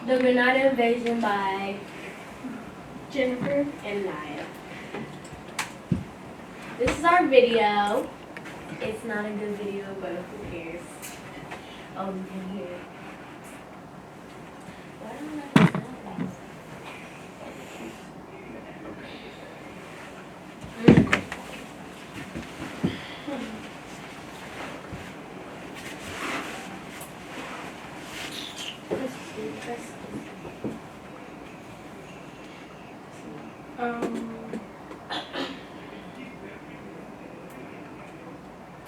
The Grenada Invasion by Jennifer. and Naya. This is our video. It's not a good video, but who cares? Oh, you can hear it. Why don't I have sound?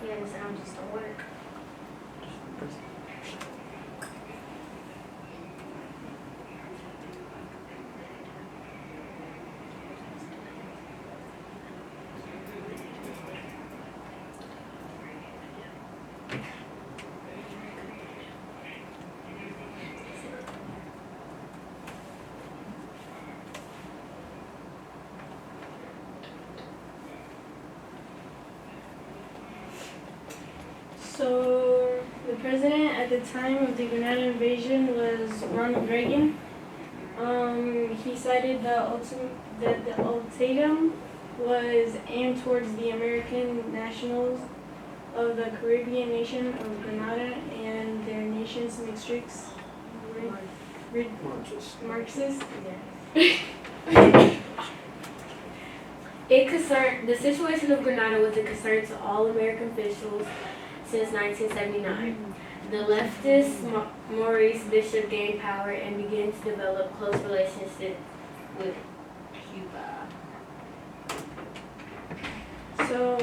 Yeah, the sound just don't work. So the president at the time of the Grenada invasion was Ronald Reagan. He cited that the ultimatum was aimed towards the American nationals of the Caribbean nation of Grenada and their nation's mixtrix Marxists. The situation of Grenada was a concern to all American officials since 1979. The leftist Maurice Bishop gained power and began to develop close relationships with Cuba. So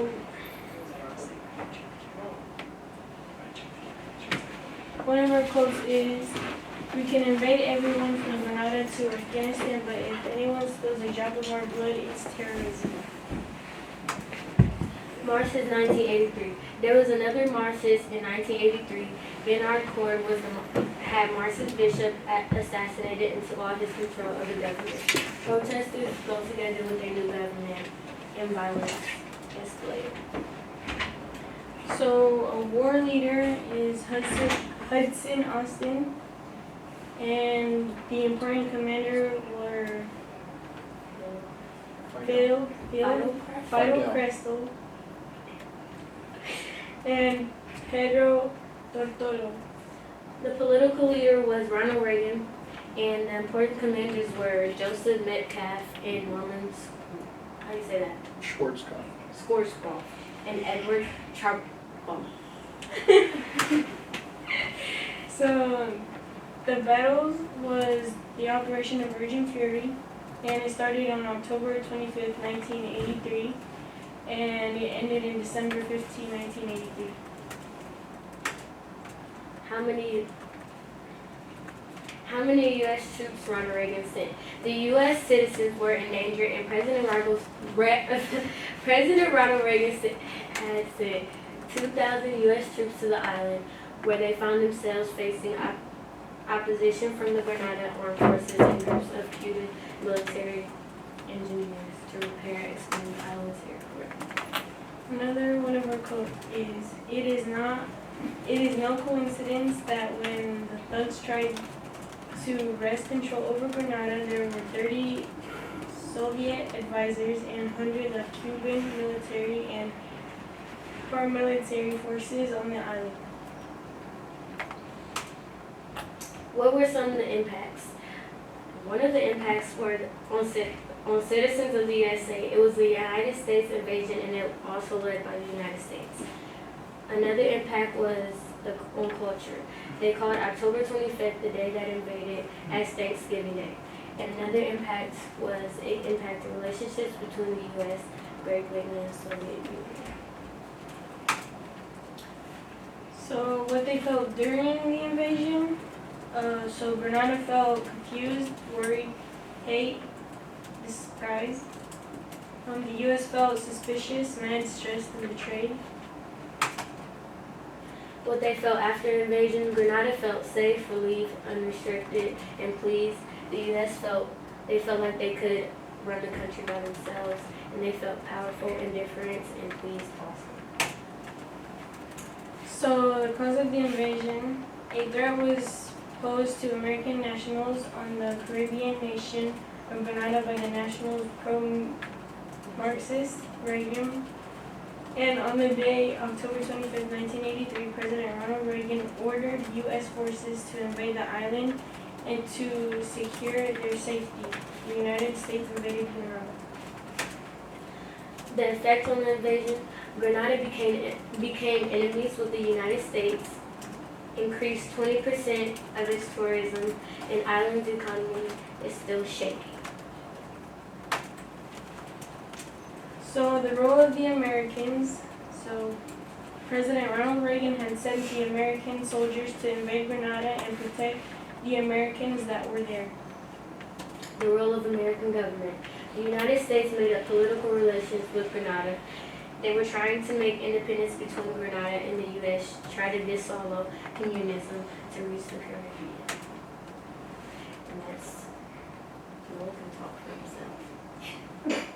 one of our quotes is, "We can invade everyone from Grenada to Afghanistan, but if anyone spills a drop of our blood, it's terrorism." Marxist 1983. There was another Marxist in 1983. Bernard Cord had Marxist Bishop assassinated and lost his control of the government. Protesters go together with their new government and violence escalated. So a war leader is Hudson Austin, and the important commander were Fidel Castro and Pedro Tortolo. The political leader was Ronald Reagan, and the important commanders were Joseph Metcalf and Norman, how do you say that? Schwarzkopf and Edward Charbaum. So the battles was the Operation of Virgin Fury, and it started on October 25th, 1983, and it ended in December 15, 1983. How many U.S. troops Ronald Reagan sent? The U.S. citizens were in danger, and President Ronald Reagan had sent 2,000 U.S. troops to the island, where they found themselves facing opposition from the Grenada armed forces and groups of Cuban military engineers to repair and expand the island's airport. Another one of our quotes is, it is no coincidence that when the thugs tried to wrest control over Grenada, there were 30 Soviet advisors and hundreds of Cuban military and paramilitary forces on the island. What were some of the impacts? One of the impacts were on citizens of the USA. It was the United States invasion, and it also led by the United States. Another impact was on culture. They called October 25th, the day that invaded, as Thanksgiving Day. And another impact was it impacted relationships between the U.S., Great Britain, and Soviet Union. So what they felt during the invasion, so Grenada felt confused, worried, hate, disguised. The U.S. felt suspicious, mad, stressed, and betrayed. What they felt after invasion, Grenada felt safe, relieved, unrestricted, and pleased. The U.S. felt like they could run the country by themselves, and they felt powerful, indifference, and pleased also. So the cause of the invasion, a threat was posed to American nationals on the Caribbean nation of Grenada by the Nationals pro-Marxist regime. And on the day, October 25th, 1983, President Ronald Reagan ordered U.S. forces to invade the island and to secure their safety. The United States invaded Grenada. The effect on the invasion, Grenada became enemies with the United States, increased 20% of its tourism, and island's economy is still shaky. So the role of the Americans, President Ronald Reagan had sent the American soldiers to invade Grenada and protect the Americans that were there. The role of American government. The United States made up political relations with Grenada. They were trying to make independence between Grenada and the U.S., try to dissolve communism to reach superiority. And that's, no one can talk for himself.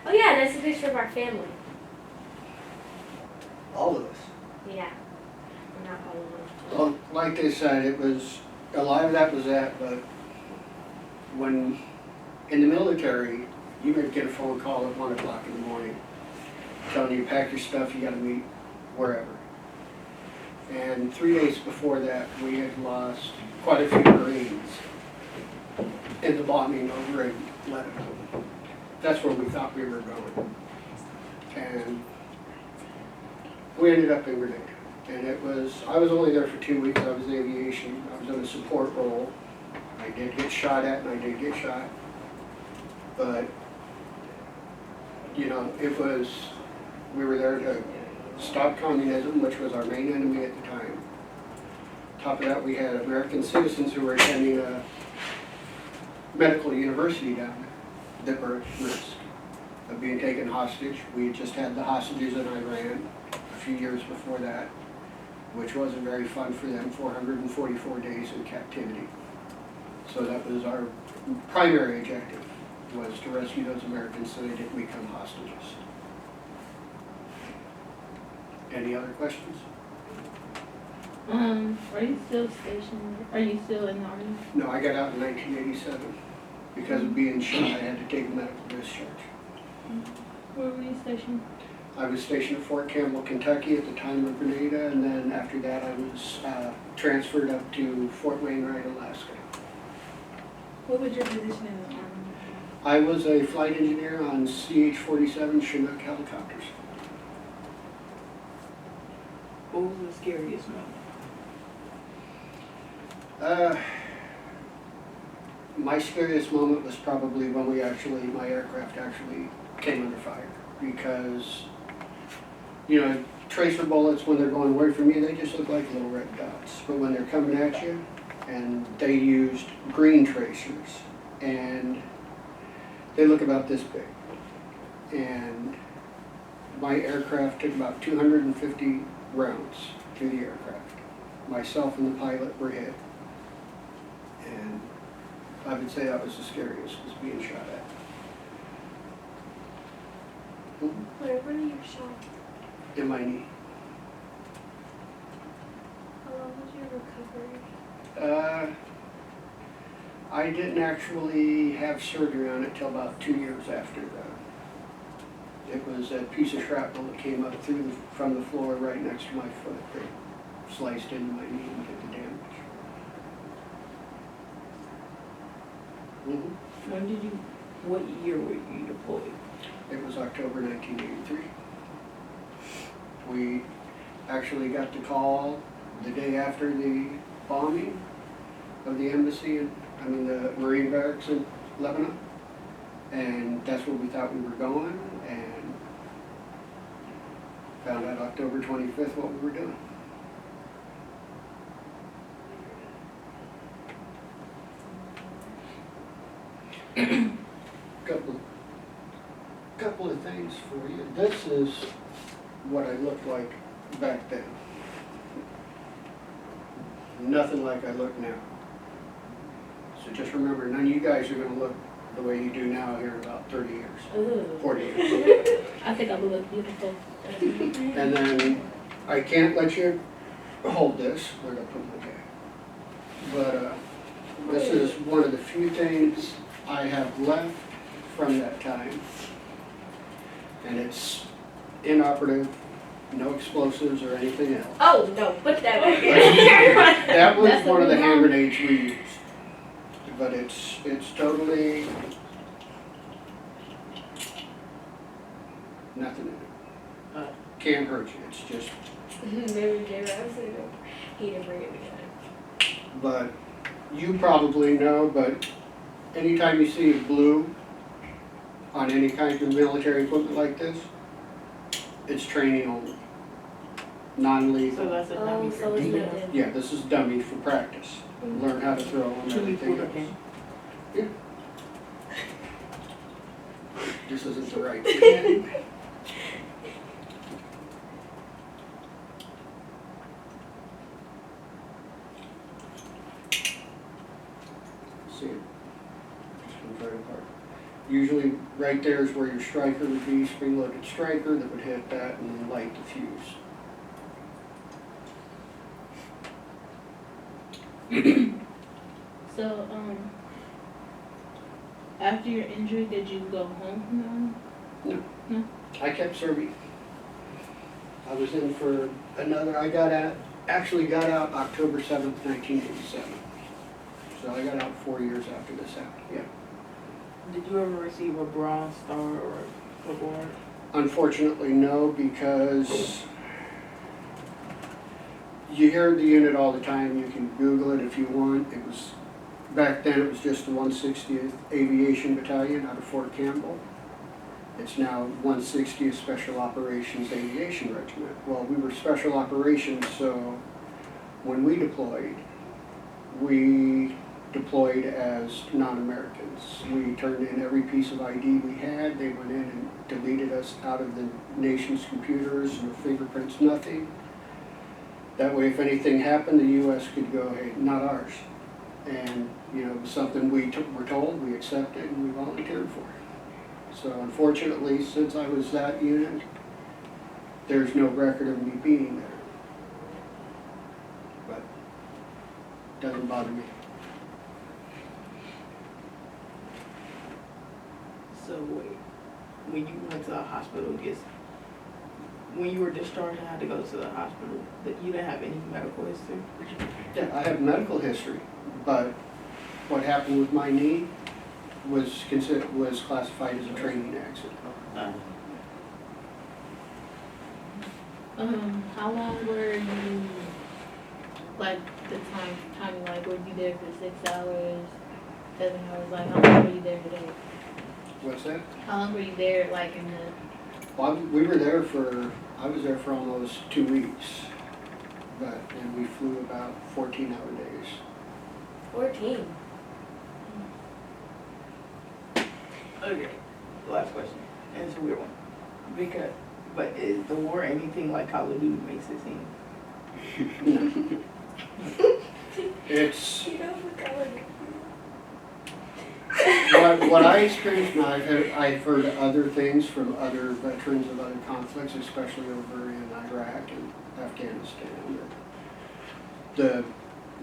Oh yeah, that's a picture of our family. All of us. Yeah. Not all of them. Well, like they said, it was, a lot of that was that, but when, in the military, you would get a phone call at 1 o'clock in the morning telling you pack your stuff, you gotta meet wherever. And 3 days before that, we had lost quite a few Marines in the bombing over in Lebanon. That's where we thought we were going. And we ended up in Grenada. And it was, I was only there for 2 weeks. I was in aviation. I was in a support role. I did get shot at and I did get shot. But, you know, it was, we were there to stop communism, which was our main enemy at the time. Top of that, we had American citizens who were attending a medical university down there that were at risk of being taken hostage. We had just had the hostages in Iran a few years before that, which wasn't very fun for them, 444 days in captivity. So that was our primary objective, was to rescue those Americans so they didn't become hostages. Any other questions? Are you still stationed? Are you still in the Army? No, I got out in 1987. Because of being shot, I had to take a medical discharge. Where were you stationed? I was stationed at Fort Campbell, Kentucky at the time of Grenada, and then after that I was transferred up to Fort Wainwright, Alaska. What was your position in the Army? I was a flight engineer on CH-47 Chinook helicopters. What was the scariest moment? My scariest moment was probably when my aircraft actually came under fire, because, you know, tracer bullets, when they're going away from you, they just look like little red dots. But when they're coming at you, and they used green tracers, and they look about this big. And my aircraft took about 250 rounds through the aircraft. Myself and the pilot were hit. And I would say that was the scariest, was being shot at. Where were you shot? In my knee. How long was your recovery? I didn't actually have surgery on it till about 2 years after that. It was a piece of shrapnel that came up from the floor right next to my foot that sliced into my knee and did the damage. What year were you deployed? It was October 1983. We actually got the call the day after the bombing of the embassy, the Marine barracks in Lebanon. And that's where we thought we were going, and found out October 25th what we were doing. Couple of things for you. This is what I looked like back then. Nothing like I look now. So just remember, none of you guys are going to look the way you do now here in about 30 years, Ooh. 40 years. I think I would look beautiful. And then I can't let you hold this, where did I put my tag? But, this is one of the few things I have left from that time. And it's inoperative, no explosives or anything else. Oh, no, put that back in. That was That's one of the the hand one. grenades we used. But it's totally nothing in it. Can't hurt you, it's just, Maybe J. Robinson, he didn't bring it together. but you probably know, but anytime you see blue on any kind of military equipment like this, it's training only, So non-lethal. that's a Oh, dummy so for it's me. nothing. Yeah, this is dummy for practice. Learn how to throw and Should we everything put else. it in? Yeah. This isn't the right thing. See it? Just comes right apart. Usually, right there is where your striker would be, spring-loaded striker that would hit that and then light the fuse. So, after your injury, did you go home from the army? I kept serving. I was in for another, I got out, actually got out October 7th, 1987. So I got out 4 years after this happened, yeah. Did you ever receive a Bronze Star or award? Unfortunately, no, because you hear the unit all the time. You can Google it if you want. It was, back then, it was just the 160th Aviation Battalion out of Fort Campbell. It's now 160th Special Operations Aviation Regiment. Well, we were Special Operations, so when we deployed as non-Americans. We turned in every piece of ID we had. They went in and deleted us out of the nation's computers, no fingerprints, nothing. That way, if anything happened, the U.S. could go, hey, not ours. And, you know, it was something we were told, we accepted, and we volunteered for. So unfortunately, since I was that unit, there's no record of me being there. But doesn't bother me. So wait, when you went to the hospital, when you were discharged and had to go to the hospital, that you didn't have any medical history? Yeah, I have medical history, but what happened with my knee was classified as a training accident. How long were you, like, the time, like, were you there for 6 hours, 7 hours, like, how long were you there today? What's that? How long were you there, like, in the, Well, I was there for almost 2 weeks, and we flew about 14-hour days. 14. Okay, last question, and it's a weird one. But is the war anything like Call of Duty makes it seem? It's, You know what color? what I experienced, now I've heard other things from other veterans of other conflicts, especially over in Iraq and Afghanistan. The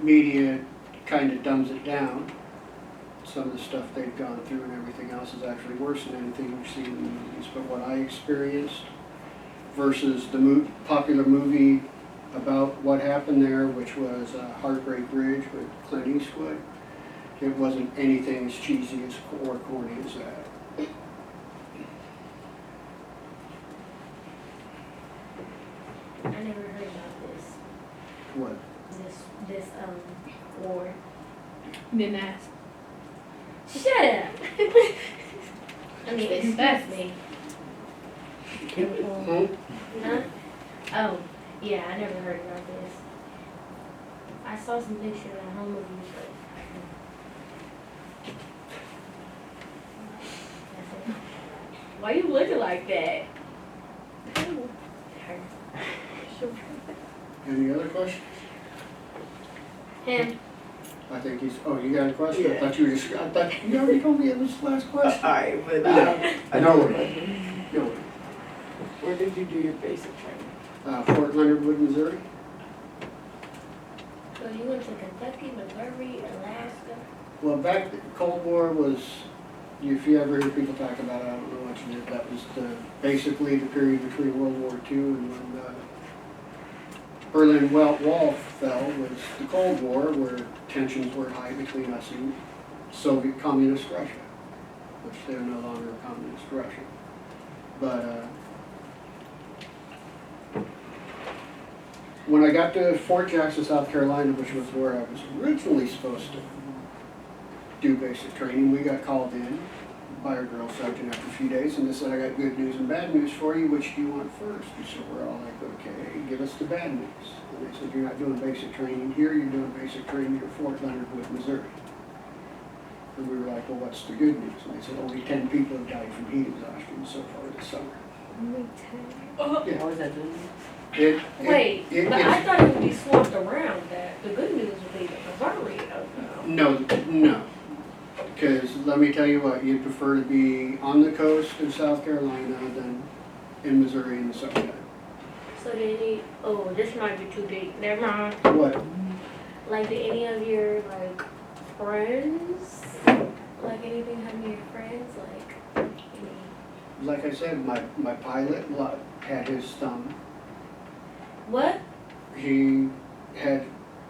media kind of dumbs it down. Some of the stuff they've gone through and everything else is actually worse than anything we've seen in the movies. But what I experienced versus the popular movie about what happened there, which was Heartbreak Ridge with Clint Eastwood, it wasn't anything as cheesy or corny as that. I never heard about this. What? This war. didn't ask? Shut up. I mean, excuse me. Hmm? Huh? Oh, yeah, I never heard about this. I saw some pictures at home of you, but. That's it. Why you looking like that? Any other questions? Him. I think he's, oh, you got a question? Yeah. I thought you already told me it was the last question. Alright, but No worries. No worries. where did you do your basic training? Fort Leonard Wood, Missouri. So you went to Kentucky, Missouri, Alaska? Well, back, the Cold War was, if you ever hear people talk about it, I don't know what you did, that was basically the period between World War II and when the Berlin Wall fell was the Cold War, where tensions were high between us and Soviet Communist Russia, which they're no longer Communist Russia. But when I got to Fort Jackson, South Carolina, which was where I was originally supposed to do basic training, we got called in by our drill sergeant after a few days, and they said, I got good news and bad news for you. Which do you want first? And so we're all like, okay, give us the bad news. And they said, you're not doing basic training here, you're doing basic training at Fort Leonard Wood, Missouri. And we were like, well, what's the good news? And they said, only 10 people have died from heat exhaustion so far this summer. Only 10. Yeah. How is that doing? Wait, but I thought it would be swapped around, that the good news would be the Missouri of No, because let me tell you what, you'd prefer to be on the coast of South Carolina than in Missouri in the summertime. So did any, oh, this might be too deep, never mind. What? Like, did any of your, like, friends, like, anything happen to your friends, like, any? Like I said, my pilot had his thumb. What? He had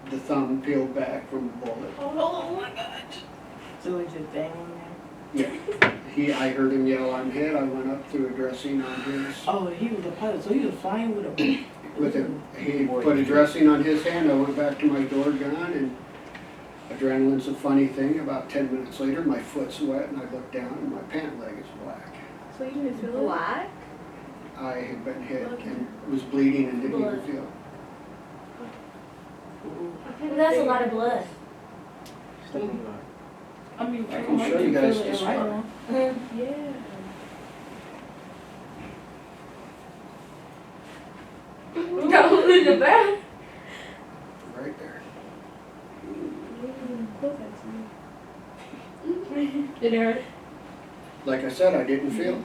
the thumb peeled back from the bullet. Oh my gosh. So it's a thing on there? Yeah. I heard him yell, I'm hit. I went up to a dressing on his. Oh, he was a pilot, so he was flying with a... With him. He put a dressing on his hand. I went back to my door gun, and adrenaline's a funny thing. About 10 minutes later, my foot's wet, and I look down, and my pant leg is black. So you didn't feel it? Black? I had been hit and was bleeding and didn't even feel it. That's a lot of blood. I mean, I can show you guys this right one. now. Yeah. Go in the back. Right there. Did it hurt? Like I said, I didn't feel it.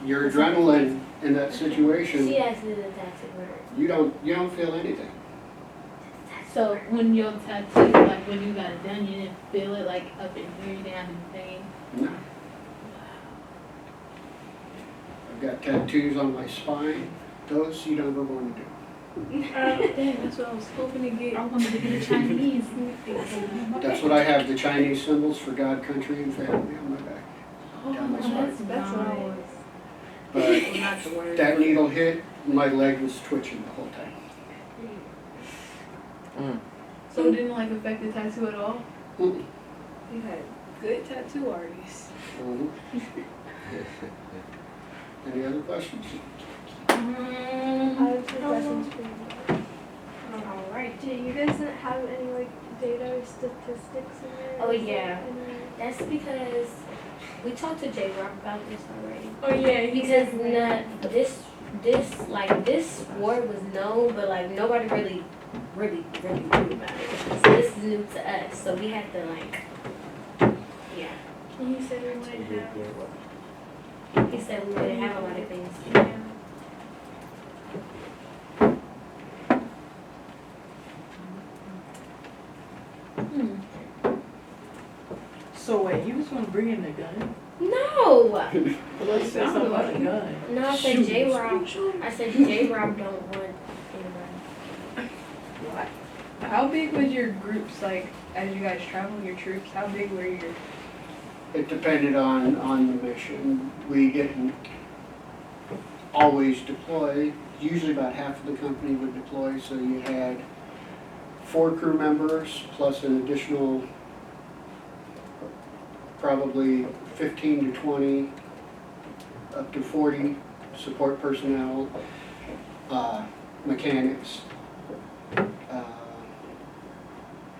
Your adrenaline in that situation, She asked me the taxi word. you don't feel anything. So when your tattoo, like when you got it done, you didn't feel it like up in here, you didn't have any pain? No. I've got tattoos on my spine. Those you don't ever want to do. Dang, that's what I was hoping to get. I wanted to get a Chinese. That's what I have, the Chinese symbols for God, country, and family on my back. Down my spine. That's nice. But Not the word. that needle hit, my leg was twitching the whole time. So it didn't like affect the tattoo at all? Mm-mm. You had good tattoo artists. Mhm. Any other questions? I have two questions for you. Alright. Do you guys have any like data or statistics in there? Oh, yeah. Any- That's because we talked to J Rock about this already. Oh yeah, Because this word was known, but like nobody really knew about it. So this is new to us. So we had to like, yeah. And you said we might have. He said we would have a lot of things. Yeah. So wait, you was gonna bring in the gun? No. Well, you said something about a gun. No, I said J Rock. I said J Rock don't want anybody. What? How big was your groups like as you guys traveled, your troops? How big were your? It depended on the mission. We didn't always deploy. Usually about half of the company would deploy, so you had 4 crew members plus an additional probably 15 to 20, up to 40 support personnel, mechanics,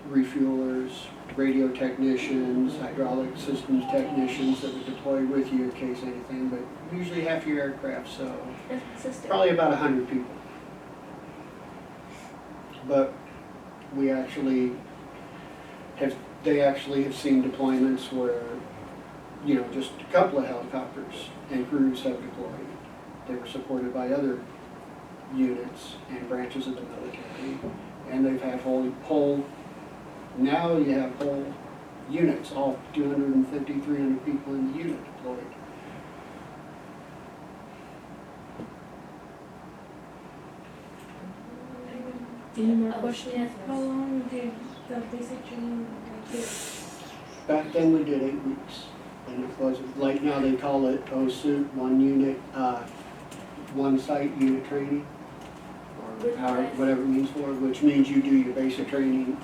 refuelers, radio technicians, hydraulic systems technicians that would deploy with you in case anything, but usually half your aircraft, so That's my sister. probably about 100 people. But we actually they actually have seen deployments where, you know, just a couple of helicopters and crews have deployed. They were supported by other units and branches of the military, and they've had whole Now you have whole units, all 250, 300 people in the unit deployed. Any more Oh, questions? yes. How long did the basic training take? Back then we did 8 weeks, and it wasn't, like now they call it OSUT, one unit, one site unit training, or whatever it means for, which means you do your basic training,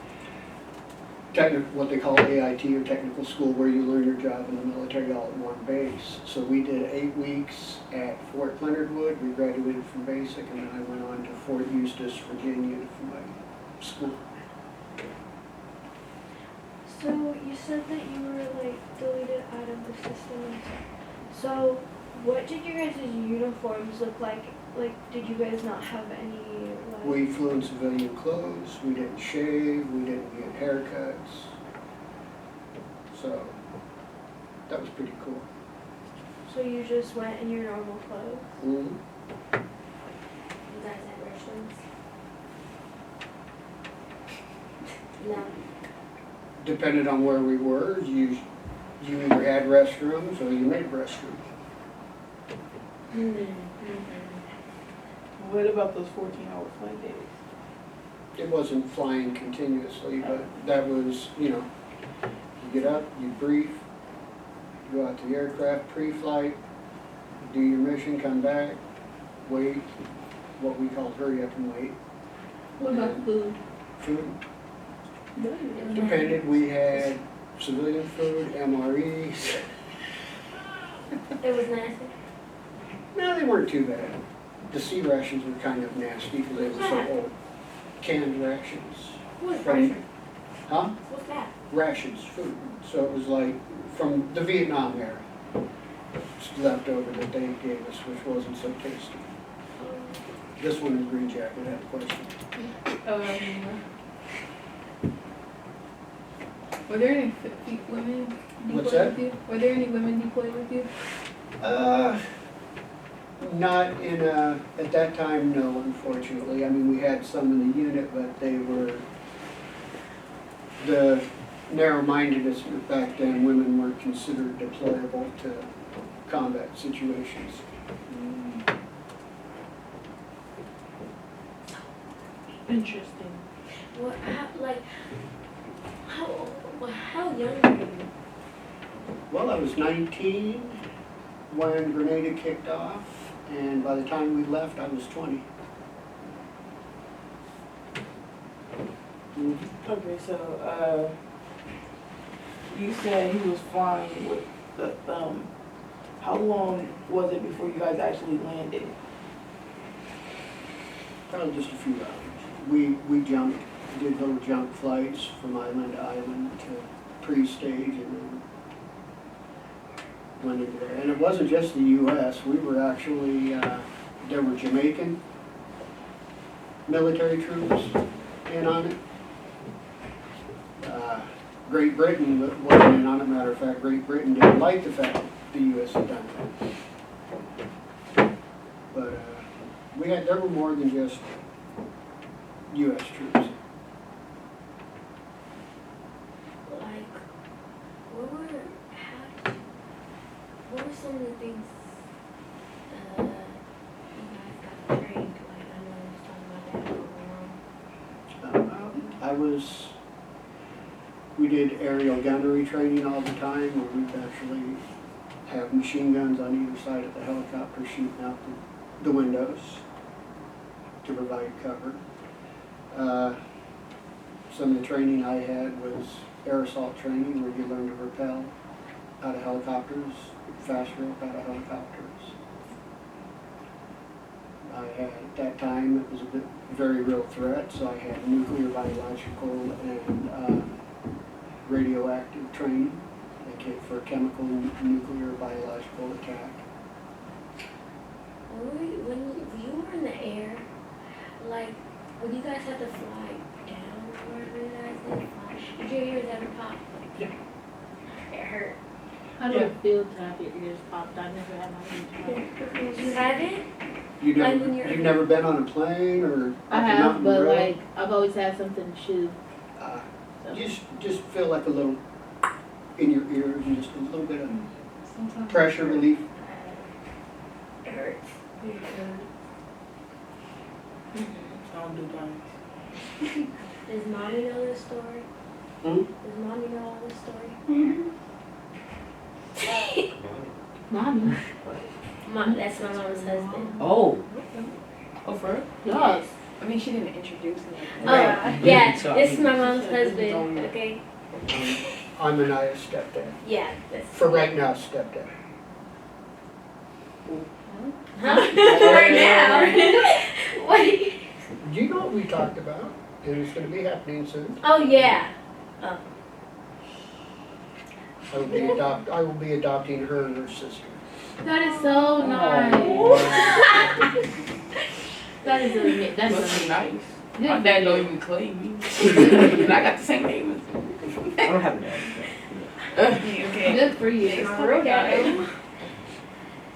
what they call AIT or technical school, where you learn your job in the military all at one base. So we did 8 weeks at Fort Leonard Wood, we graduated from basic, and then I went on to Fort Eustis, Virginia for my school. So you said that you were like deleted out of the system and stuff. So what did your guys' uniforms look like? Like, did you guys not have any like? We flew in civilian clothes, we didn't shave, we didn't get haircuts. So that was pretty cool. So you just went in your normal clothes? Mm-hmm. You guys have restrooms? No. Depended on where we were, you either had restrooms or you made restrooms. What about those 14-hour flight days? It wasn't flying continuously, but that was, you get up, you brief, go out to the aircraft pre-flight, do your mission, come back, wait, what we call hurry up and wait. What about food? Food, depended, we had civilian food, MREs. It was nasty. No, they weren't too bad. The sea rations were kind of nasty because they were so old. Canned rations. What's From- ration? Huh? What's that? Rations, food. So it was like from the Vietnam era. Just leftover that they gave us, which wasn't so tasty. This one in Green Jacket had a question. Were there any women deployed What's that? with you? Were there any women deployed with you? Not in at that time, no, unfortunately. I mean, we had some in the unit, but they were, the narrow-mindedness back then, women were considered deployable to combat situations. Interesting. What? How young were you? Well, I was 19 when Grenada kicked off, and by the time we left, I was 20. Okay, so you said he was flying with the how long was it before you guys actually landed? Probably just a few hours. We jumped, did little jump flights from island to island to pre-stage, and then went into there. And it wasn't just the U.S. We were actually, there were Jamaican military troops in on it. Great Britain wasn't in on it. Matter of fact, Great Britain didn't like the fact that the U.S. had done that. But there were more than just U.S. troops. Like, what were some of the things you guys got trained? Like, I know you was talking about that earlier on. We did aerial gunnery training all the time, where we'd actually have machine guns on either side of the helicopter shooting out the windows to provide cover. Some of the training I had was air assault training, where you learn to rappel out of helicopters, fast rope out of helicopters. I had, at that time, it was a very real threat, so I had nuclear, biological, and radioactive training for chemical, nuclear, biological attack. When you were in the air, like, when you guys had to fly down, wherever you guys did fly, did your ears ever pop? Yeah. It hurt. How do it feel to have your ears popped? I never had my ears popped. You haven't? You've when you're- never been on a plane or I up a have, mountain but road? like I've always had something to chew. Uh, So just feel like a little in your ears and just a little bit of pressure relief. It hurts. I don't do guns. Does mommy know this story? Hmm? Does mommy know all this story? Mommy. That's my mom's husband. Oh. Oh, for real? Yes. I mean, she didn't introduce me. Oh, Right. yeah, So, this is my mom's husband, okay? I'm Ania's stepdad. Yeah, that's. For right now, stepdad. Huh? For now. What? Do you know what we talked about? And it's gonna be happening soon. Oh, yeah. I will be adopting her and her sister. That is so nice. That is a, that's Must be a, nice. Good My for dad you. don't even claim me. And I got the same name as I don't have a dad. Okay. Good for you. It's my real guy.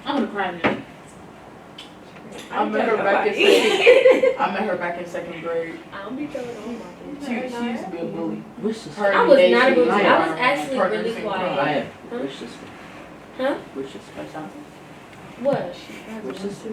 I'm gonna cry now. I met her back in second. I met her back in second grade. I don't be telling all my kids. She used to be a bully. Which sister? Her I and was Daisy not a bully. were I was our actually partners really in quiet. crime. I am. Huh? Which sister? Huh? Which sister? What? Which sister?